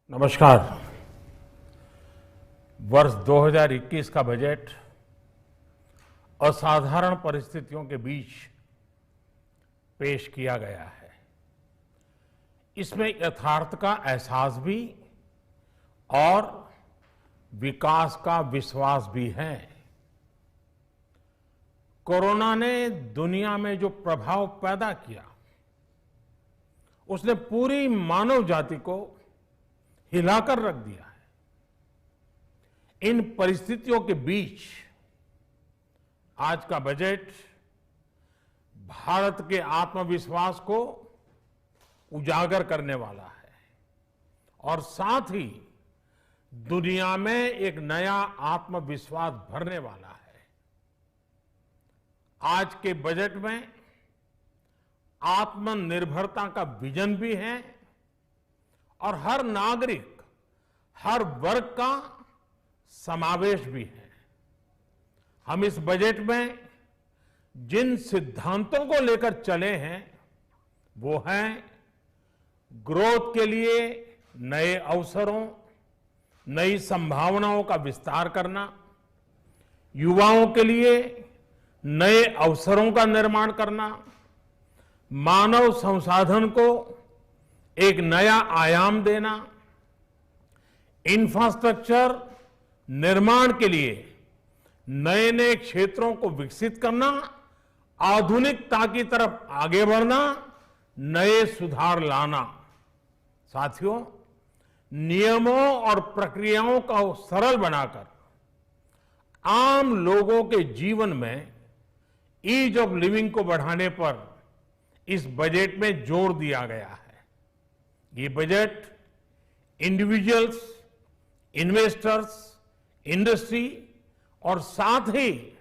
नमस्कार। वर्ष 2021 का बजट असाधारण परिस्थितियों के बीच पेश किया गया है। इसमें यथार्थ का एहसास भी और विकास का विश्वास भी है। कोरोना ने दुनिया में जो प्रभाव पैदा किया, उसने पूरी मानव जाति को हिलाकर रख दिया है। इन परिस्थितियों के बीच आज का बजट भारत के आत्मविश्वास को उजागर करने वाला है और साथ ही दुनिया में एक नया आत्मविश्वास भरने वाला है। आज के बजट में आत्मनिर्भरता का विजन भी है और हर नागरिक, हर वर्ग का समावेश भी है। हम इस बजट में जिन सिद्धांतों को लेकर चले हैं वो हैं ग्रोथ के लिए नए अवसरों, नई संभावनाओं का विस्तार करना, युवाओं के लिए नए अवसरों का निर्माण करना, मानव संसाधन को एक नया आयाम देना, इंफ्रास्ट्रक्चर निर्माण के लिए नए नए क्षेत्रों को विकसित करना, आधुनिकता की तरफ आगे बढ़ना, नए सुधार लाना। साथियों, नियमों और प्रक्रियाओं को सरल बनाकर आम लोगों के जीवन में ईज ऑफ लिविंग को बढ़ाने पर इस बजट में जोर दिया गया है। ये बजट इंडिविजुअल्स, इन्वेस्टर्स, इंडस्ट्री और साथ ही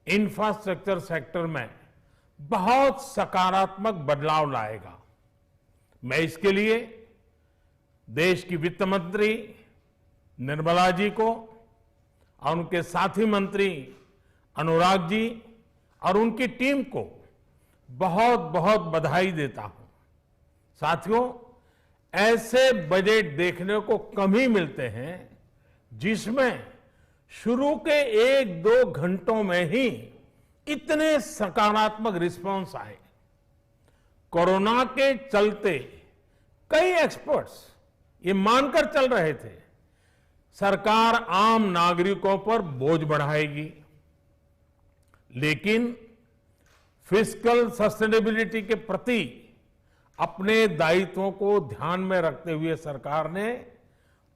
इंफ्रास्ट्रक्चर सेक्टर में बहुत सकारात्मक बदलाव लाएगा। मैं इसके लिए देश की वित्त मंत्री निर्मला जी को और उनके साथी मंत्री अनुराग जी और उनकी टीम को बहुत बहुत बधाई देता हूं। साथियों, ऐसे बजट देखने को कम ही मिलते हैं जिसमें शुरू के 1-2 घंटों में ही इतने सकारात्मक रिस्पांस आए। कोरोना के चलते कई एक्सपर्ट्स ये मानकर चल रहे थे सरकार आम नागरिकों पर बोझ बढ़ाएगी, लेकिन फिस्कल सस्टेनेबिलिटी के प्रति अपने दायित्वों को ध्यान में रखते हुए सरकार ने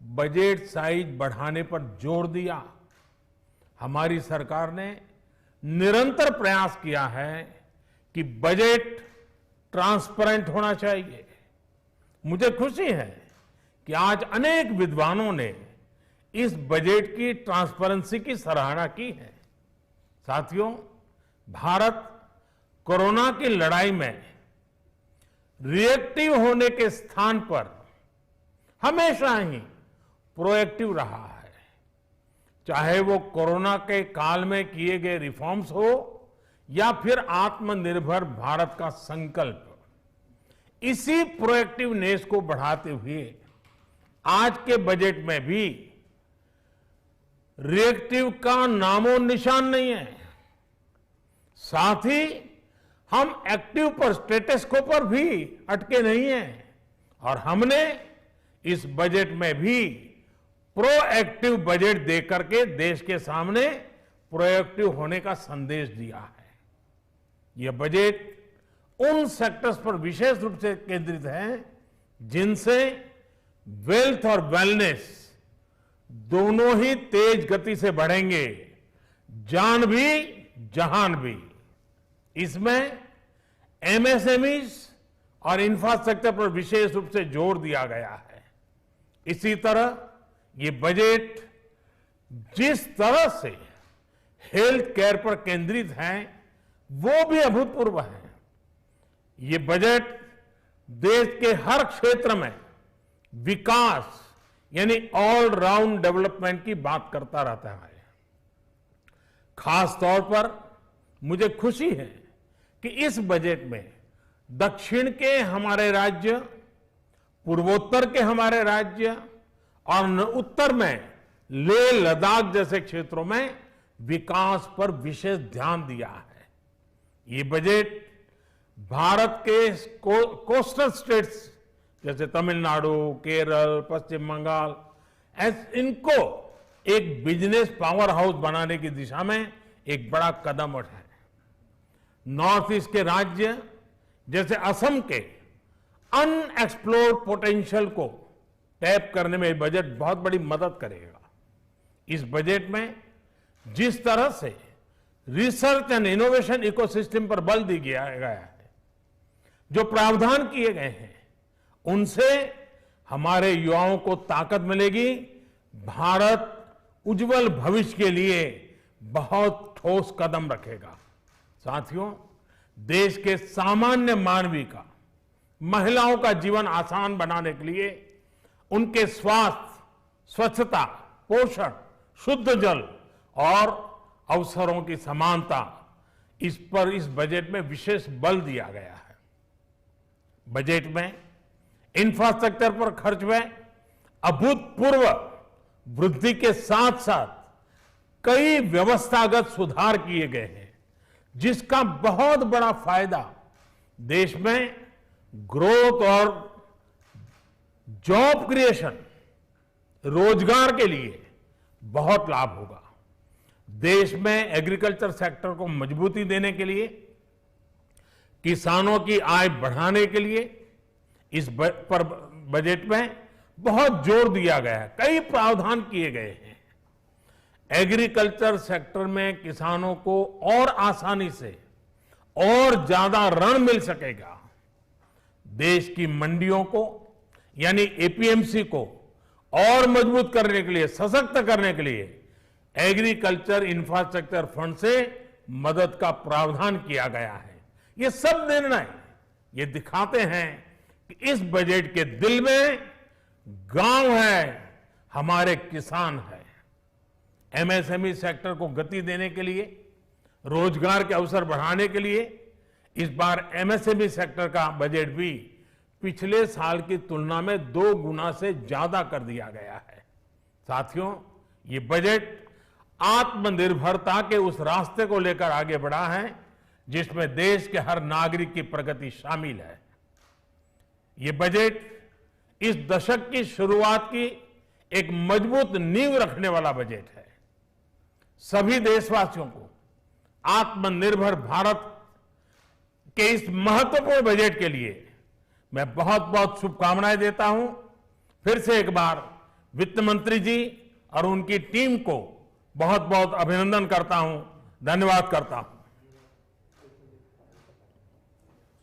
बजट साइज बढ़ाने पर जोर दिया। हमारी सरकार ने निरंतर प्रयास किया है कि बजट ट्रांसपेरेंट होना चाहिए। मुझे खुशी है कि आज अनेक विद्वानों ने इस बजट की ट्रांसपेरेंसी की सराहना की है। साथियों, भारत कोरोना की लड़ाई में रिएक्टिव होने के स्थान पर हमेशा ही प्रोएक्टिव रहा है। चाहे वो कोरोना के काल में किए गए रिफॉर्म्स हो या फिर आत्मनिर्भर भारत का संकल्प, इसी प्रोएक्टिवनेस को बढ़ाते हुए आज के बजट में भी रिएक्टिव का नामो निशान नहीं है। साथ ही हम एक्टिव पर, स्टेटस को पर भी अटके नहीं हैं और हमने इस बजट में भी प्रोएक्टिव बजट देकर के देश के सामने प्रोएक्टिव होने का संदेश दिया है। यह बजट उन सेक्टर्स पर विशेष रूप से केंद्रित है जिनसे वेल्थ और वेलनेस दोनों ही तेज गति से बढ़ेंगे, जान भी जहान भी। इसमें एमएसएमईज और इंफ्रास्ट्रक्चर पर विशेष रूप से जोर दिया गया है। इसी तरह ये बजट जिस तरह से हेल्थ केयर पर केंद्रित है वो भी अभूतपूर्व है। ये बजट देश के हर क्षेत्र में विकास यानी ऑल राउंड डेवलपमेंट की बात करता रहता है। खास तौर पर मुझे खुशी है कि इस बजट में दक्षिण के हमारे राज्य, पूर्वोत्तर के हमारे राज्य और उत्तर में लेह लद्दाख जैसे क्षेत्रों में विकास पर विशेष ध्यान दिया है। ये बजट भारत के कोस्टल स्टेट्स जैसे तमिलनाडु, केरल, पश्चिम बंगाल, इनको एक बिजनेस पावर हाउस बनाने की दिशा में एक बड़ा कदम उठाए। नॉर्थ ईस्ट के राज्य जैसे असम के अनएक्सप्लोर्ड पोटेंशियल को टैप करने में बजट बहुत बड़ी मदद करेगा। इस बजट में जिस तरह से रिसर्च एंड इनोवेशन इकोसिस्टम पर बल दिया गया है, जो प्रावधान किए गए हैं, उनसे हमारे युवाओं को ताकत मिलेगी। भारत उज्जवल भविष्य के लिए बहुत ठोस कदम रखेगा। साथियों, देश के सामान्य मानवी का, महिलाओं का जीवन आसान बनाने के लिए उनके स्वास्थ्य, स्वच्छता, पोषण, शुद्ध जल और अवसरों की समानता, इस पर इस बजट में विशेष बल दिया गया है। बजट में इंफ्रास्ट्रक्चर पर खर्च में अभूतपूर्व वृद्धि के साथ साथ कई व्यवस्थागत सुधार किए गए हैं, जिसका बहुत बड़ा फायदा देश में ग्रोथ और जॉब क्रिएशन, रोजगार के लिए बहुत लाभ होगा। देश में एग्रीकल्चर सेक्टर को मजबूती देने के लिए, किसानों की आय बढ़ाने के लिए इस बजट में बहुत जोर दिया गया है। कई प्रावधान किए गए हैं। एग्रीकल्चर सेक्टर में किसानों को और आसानी से और ज्यादा ऋण मिल सकेगा। देश की मंडियों को यानी एपीएमसी को और मजबूत करने के लिए, सशक्त करने के लिए एग्रीकल्चर इंफ्रास्ट्रक्चर फंड से मदद का प्रावधान किया गया है। ये सब निर्णय ये दिखाते हैं कि इस बजट के दिल में गांव है, हमारे किसान है। एमएसएमई सेक्टर को गति देने के लिए, रोजगार के अवसर बढ़ाने के लिए इस बार एमएसएमई सेक्टर का बजट भी पिछले साल की तुलना में 2 गुना से ज्यादा कर दिया गया है। साथियों, ये बजट आत्मनिर्भरता के उस रास्ते को लेकर आगे बढ़ा है जिसमें देश के हर नागरिक की प्रगति शामिल है। ये बजट इस दशक की शुरुआत की एक मजबूत नींव रखने वाला बजट है। सभी देशवासियों को आत्मनिर्भर भारत के इस महत्वपूर्ण बजट के लिए मैं बहुत बहुत शुभकामनाएं देता हूं। फिर से एक बार वित्त मंत्री जी और उनकी टीम को बहुत बहुत अभिनंदन करता हूं, धन्यवाद करता हूं।